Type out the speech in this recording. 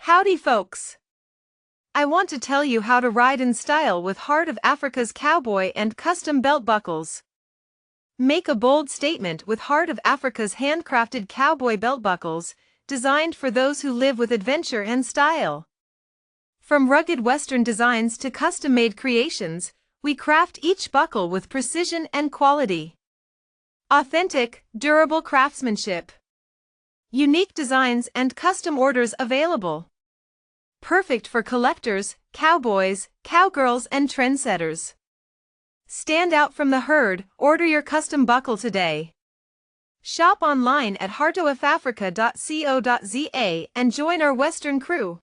Howdy folks! I want to tell you how to ride in style with Hart of Africa's Cowboy and custom belt buckles. Make a bold statement with Hart of Africa's handcrafted cowboy belt buckles, designed for those who live with adventure and style. From rugged Western designs to custom-made creations, we craft each buckle with precision and quality. Authentic, durable craftsmanship. Unique designs and custom orders available. Perfect for collectors, cowboys, cowgirls, and trendsetters. Stand out from the herd, order your custom buckle today. Shop online at heartofafrica.co.za and join our Western crew.